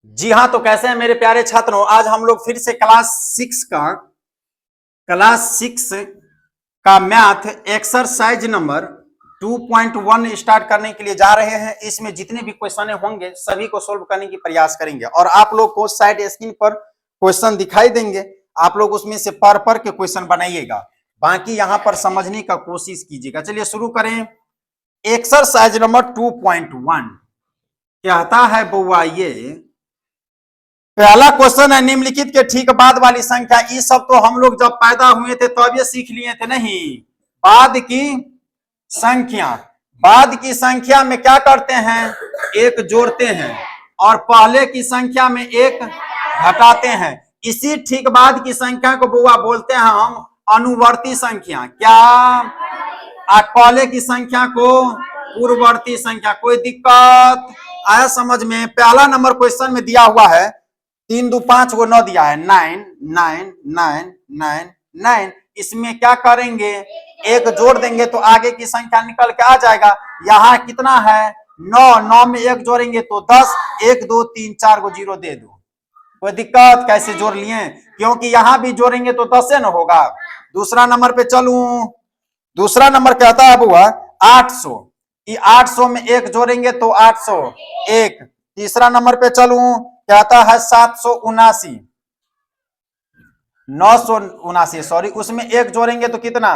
जी हाँ, तो कैसे हैं मेरे प्यारे छात्रों। आज हम लोग फिर से क्लास सिक्स का मैथ एक्सरसाइज नंबर 2.1 स्टार्ट करने के लिए जा रहे हैं। इसमें जितने भी क्वेश्चन होंगे सभी को सोल्व करने की प्रयास करेंगे और आप लोग को साइड स्क्रीन पर क्वेश्चन दिखाई देंगे। आप लोग उसमें से पढ़ के क्वेश्चन बनाइएगा, बाकी यहाँ पर समझने का कोशिश कीजिएगा। चलिए शुरू करें। एक्सरसाइज नंबर 2.1 कहता है बउआ, ये पहला क्वेश्चन है, निम्नलिखित के ठीक बाद वाली संख्या। ये सब तो हम लोग जब पैदा हुए थे तब ये सीख लिए थे। नहीं, बाद की संख्या, बाद की संख्या में क्या करते हैं, एक जोड़ते हैं और पहले की संख्या में एक घटाते हैं। इसी ठीक बाद की संख्या को बुआ बोलते हैं हम अनुवर्ती संख्या। क्या? पहले की संख्या को पूर्ववर्ती संख्या। कोई दिक्कत आया समझ में? पहला नंबर क्वेश्चन में दिया हुआ है 3 2 5 को 9 दिया है, 9 9 9 9 9। इसमें क्या करेंगे, एक जोड़ देंगे तो आगे की संख्या निकल के आ जाएगा। यहाँ कितना है 9, 9 में एक जोड़ेंगे तो 10, 1 2 3 4 को 0 दे दो। कोई दिक्कत? कैसे जोड़ लिए, क्योंकि यहां भी जोड़ेंगे तो 10 से न होगा। दूसरा नंबर पे चलूं। दूसरा नंबर कहता है बुआ 800, 800 में एक जोड़ेंगे तो 801। तीसरा नंबर पे चलूं, कहता है 779, 979 सॉरी, उसमें एक जोड़ेंगे तो कितना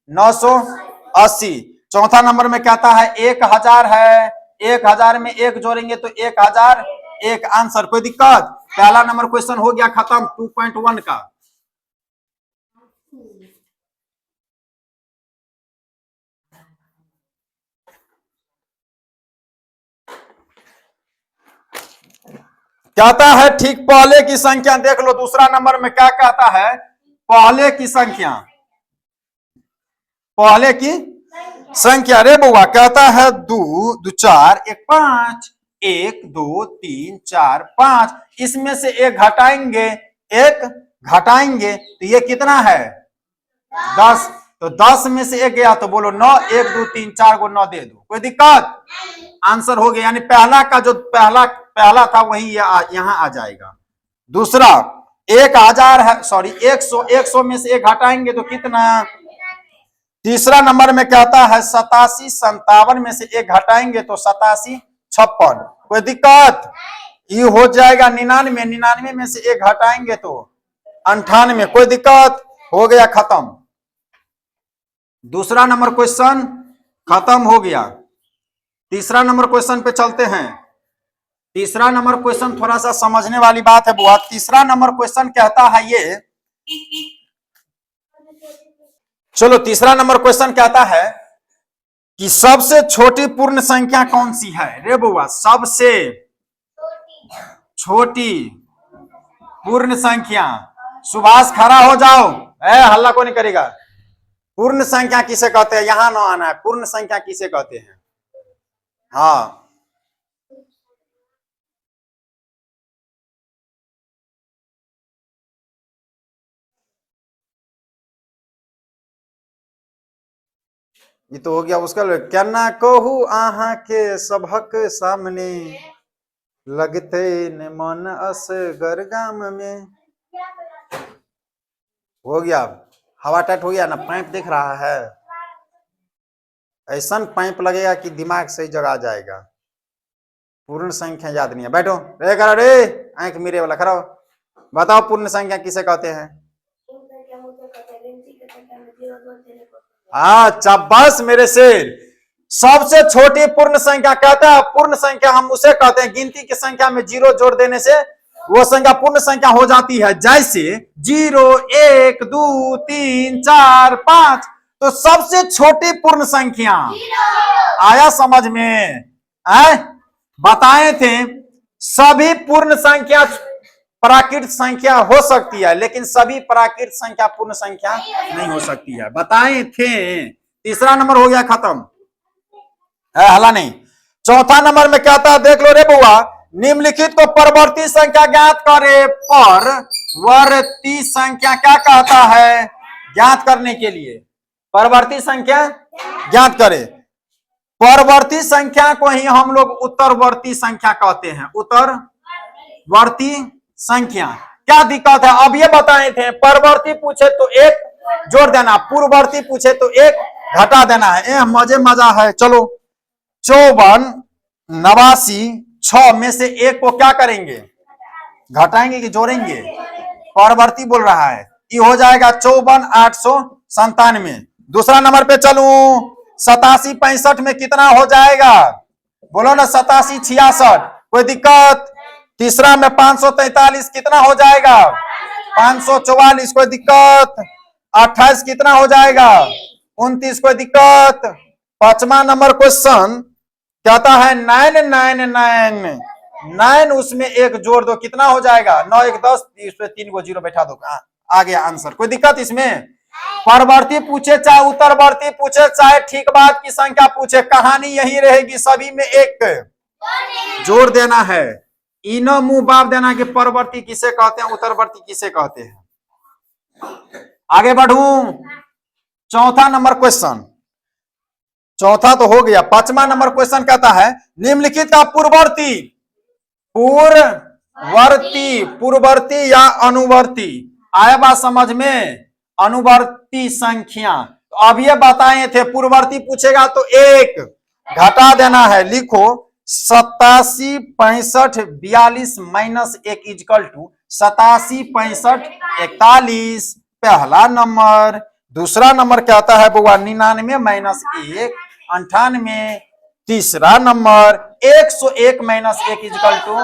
980। चौथा नंबर में कहता है 1000 है, 1000 में एक जोड़ेंगे तो 1001 आंसर। कोई दिक्कत? पहला नंबर क्वेश्चन हो गया खत्म 2.1 का। कहता है ठीक पहले की संख्या देख लो। दूसरा नंबर में क्या कहता है, पहले की संख्या, पहले की संख्या रे बुआ। कहता है 2 2 4 1 5, 1 2 3 4 5। इसमें से एक घटाएंगे, एक घटाएंगे तो ये कितना है 10। तो 10 में से एक गया तो बोलो 9, 1 2 3 4 को 9 दे दो। कोई दिक्कत? आंसर हो गया। यानी पहला का जो पहला था वही यहाँ आ जाएगा। दूसरा 1000 है, सॉरी 100, 100 में से एक घटाएंगे तो कितना। तीसरा नंबर में कहता है 87, 57 में से एक घटाएंगे तो 87 56। कोई दिक्कत? ये हो जाएगा 99, 99 में से एक घटाएंगे तो 98। कोई दिक्कत? हो गया खत्म। दूसरा नंबर क्वेश्चन खत्म हो गया। तीसरा नंबर क्वेश्चन पे चलते हैं। तीसरा नंबर क्वेश्चन थोड़ा सा समझने वाली बात है बुआ। तीसरा नंबर क्वेश्चन कहता है ये, चलो तीसरा नंबर क्वेश्चन कहता है कि सबसे छोटी पूर्ण संख्या कौन सी है रे बुआ। सबसे छोटी पूर्ण संख्या। सुभाष खड़ा हो जाओ, हल्ला को नहीं करेगा। पूर्ण संख्या किसे कहते हैं, यहां ना आना है। पूर्ण संख्या किसे कहते हैं? हाँ, ये तो हो गया उसका। क्या ना कहू आहा के सबक सामने, लगते न मन अस गरगाम में। हो गया, हवा टाइट हो गया ना। पाइप दिख रहा है, ऐसा पाइप लगेगा कि दिमाग सही जगह आ जाएगा। पूर्ण संख्या याद नहीं है, बैठो रे, करो रे, आंख मेरे वाला खड़ा हो। बताओ पूर्ण संख्या किसे कहते हैं? अच्छा बस मेरे शेर। सबसे छोटी पूर्ण संख्या कहता है, पूर्ण संख्या हम उसे कहते हैं गिनती की संख्या में 0 जोड़ देने से वो संख्या पूर्ण संख्या हो जाती है। जैसे 0 1 2 3 4 5। तो सबसे छोटी पूर्ण संख्या आया समझ में? बताए थे सभी पूर्ण संख्या प्राकृत संख्या हो सकती है, लेकिन सभी प्राकृत संख्या पूर्ण संख्या नहीं हो सकती है, बताए थे। तीसरा नंबर हो गया खत्म, है हला नहीं। चौथा नंबर में कहता है देख लो रे बुआ, निम्नलिखित को परवर्ती संख्या ज्ञात करे। परवर्ती संख्या क्या कहता है ज्ञात करने के लिए? परवर्ती संख्या ज्ञात करे। परवर्ती संख्या को ही हम लोग उत्तरवर्ती संख्या कहते हैं। उत्तर वर्ती संख्या। क्या दिक्कत है अब ये बताए थे, परवर्ती पूछे तो एक जोड़ देना, पूर्ववर्ती पूछे तो एक घटा देना है। मजे मजा है। चलो 54, 89, 6 में से एक को क्या करेंगे, घटाएंगे कि जोड़ेंगे? परवर्ती बोल रहा है, ये हो जाएगा 54, 897। दूसरा नंबर पे चलूं, 87, 65 में कितना हो जाएगा? बोलो ना, 87, 66, कोई दिक्कत? तीसरा में 543 कितना हो जाएगा? 544, कोई दिक्कत? 28 कितना हो जाएगा? 29, कोई दिक्कत? पांचवा नंबर क्वेश्चन कहता है 999, 9 उसमें एक जोड़ दो, कितना हो जाएगा? 9 1 10, इसमें 3 को जीरो बैठा दो, आ गया आंसर। कोई दिक्कत इसमें? परवर्ती पूछे चाहे उत्तरवर्ती पूछे चाहे ठीक बात की संख्या पूछे, कहानी यही रहेगी, सभी में एक जोड़ देना है। इनो मुंह बाप देना कि परवर्ती किसे कहते हैं, उत्तरवर्ती किसे कहते हैं। आगे बढ़ूं, चौथा नंबर क्वेश्चन, चौथा तो हो गया। पांचवा नंबर क्वेश्चन कहता है निम्नलिखित का पूर्ववर्ती, पूर्ववर्ती, पूर्ववर्ती या अनुवर्ती, आया बात समझ में? अनुवर्ती संख्या। तो अब ये बताए थे पूर्ववर्ती पूछेगा तो एक घटा देना है। लिखो 87, 65, 42 माइनस 1 इजकल टू 87, 65, 41, पहला नंबर। दूसरा नंबर कहता है बुआ 99 माइनस 1, 98। तीसरा नंबर 101 माइनस 1 इजकल टू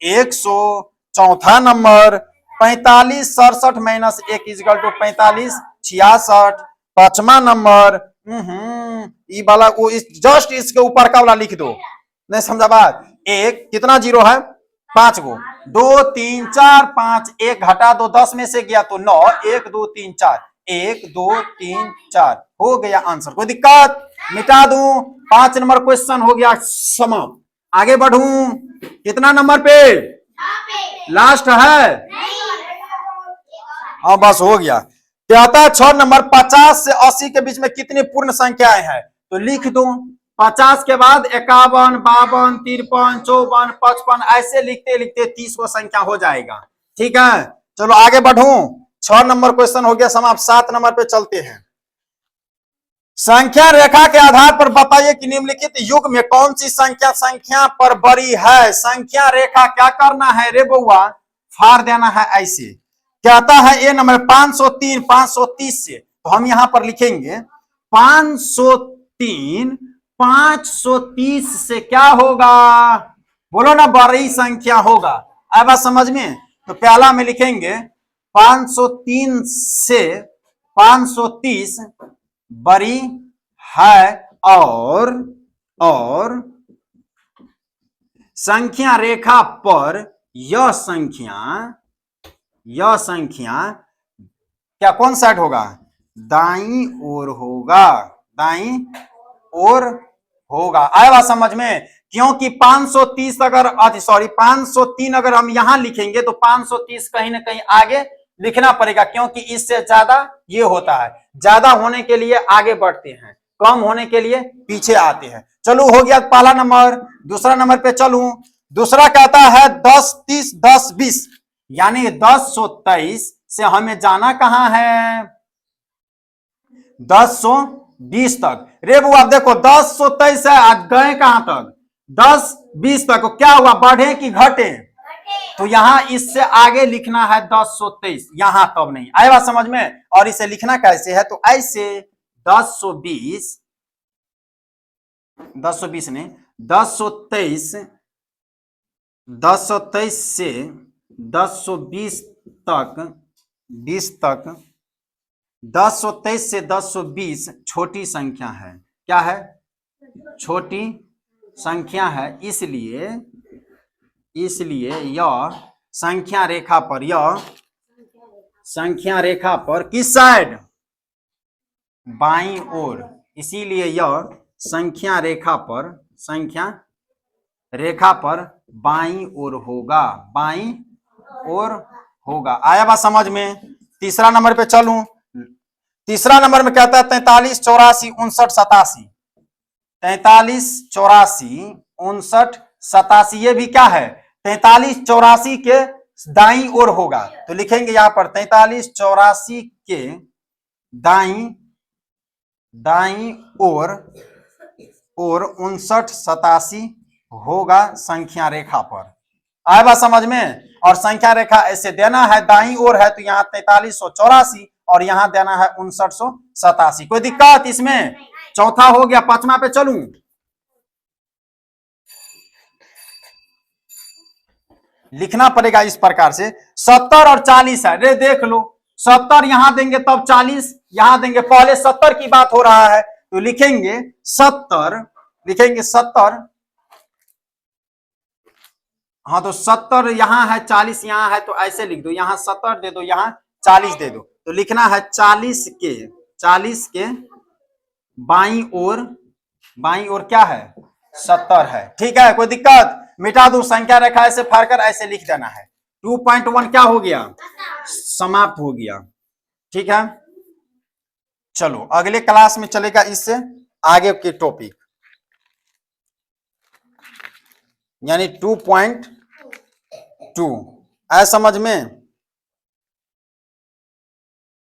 100। चौथा नंबर 45, 67 माइनस 1 इजकल टू 45, 66। पांचवा नंबर ये वाला वो जस्ट इसके ऊपर का वाला लिख दो, नहीं समझा बात? एक कितना जीरो है? 5 गो, 2 3 4 5, एक घटा दो, 10 में से गया तो 9, 1 2 3 4, 1 2 3 4 हो गया आंसर। कोई दिक्कत? मिटा दूं। 5 नंबर क्वेश्चन हो गया समाप्त। आगे बढ़ूं, कितना नंबर पे? लास्ट है। हाँ बस हो गया। कहता है 6 नंबर 50 से 80 के बीच में कितनी पूर्ण संख्याएं हैं? तो लिख दो 50 के बाद 51, 52, 53, 54, 55, ऐसे लिखते लिखते 30 को संख्या हो जाएगा। ठीक है, चलो आगे बढ़ूं। 6 नंबर क्वेश्चन हो गया समाप्त। 7 नंबर पे चलते हैं। संख्या रेखा के आधार पर बताइए कि निम्नलिखित युग में कौन सी संख्या संख्या पर बड़ी है। संख्या रेखा क्या करना है रे बउआ? फाड़ देना है ऐसे। कहता है ए नंबर 503, 530 से, तो हम यहां पर लिखेंगे 503, 530 से क्या होगा? बोलो ना, बड़ी संख्या होगा। अब बात समझ में? तो पहला में लिखेंगे 503 से 530 बड़ी है, और संख्या रेखा पर यह संख्या क्या कौन साइड होगा? दाईं ओर होगा, दाईं ओर होगा। आया बात समझ में? क्योंकि 530 अगर 503 अगर हम यहां लिखेंगे तो 530 कहीं ना कहीं आगे लिखना पड़ेगा, क्योंकि इससे ज्यादा ये होता है। ज्यादा होने के लिए आगे बढ़ते हैं, कम होने के लिए पीछे आते हैं। चलो हो गया पहला नंबर। दूसरा नंबर पे चलूं। दूसरा कहता है 10, 30, 10, 20, यानी 1023 से हमें जाना कहां है? 1020 तक। रे बुआ देखो 1023 है, आज गए कहां तक? 1020 तक। क्या हुआ, बढ़े कि घटे? तो यहां इससे आगे लिखना है 1023, यहां तब नहीं। आए बात समझ में? और इसे लिखना कैसे है? तो ऐसे 1020 ने 1023 से 1020 तक, 20 तक, 1023 से 1020 छोटी संख्या है। क्या है? छोटी संख्या है। इसलिए यह संख्या रेखा पर किस साइड? बाईं ओर। इसीलिए यह संख्या रेखा पर बाईं ओर होगा, बाईं ओर होगा। आया बात समझ में? तीसरा नंबर पे चलूं। तीसरा नंबर में कहता है 43, 84, 59, 87। 43, 84, 59, 87, ये भी क्या है? 4384 के दाईं ओर होगा, तो लिखेंगे यहां पर 4384 के दाईं ओर 5987 होगा संख्या रेखा पर। आए बात समझ में? और संख्या रेखा ऐसे देना है, दाईं ओर है तो यहाँ 4384 और यहां देना है 5987। कोई दिक्कत इसमें? चौथा हो गया, पांचवा पे चलूं। लिखना पड़ेगा इस प्रकार से, 70 और 40 है, रे देख लो, 70 यहां देंगे तब 40 यहां देंगे, पहले 70 की बात हो रहा है तो लिखेंगे 70, लिखेंगे 70। हाँ तो 70 यहां है, 40 यहां है, तो ऐसे लिख दो, यहां 70 दे दो, यहां 40 दे दो, तो लिखना है 40 के बाईं ओर क्या है? 70 है। ठीक है, कोई दिक्कत? मिटा दो, संख्या रेखा ऐसे फाड़कर ऐसे लिख देना है। 2.1 क्या हो गया? समाप्त हो गया। ठीक है, चलो अगले क्लास में चलेगा इससे आगे के टॉपिक, यानी 2.2। आया समझ में?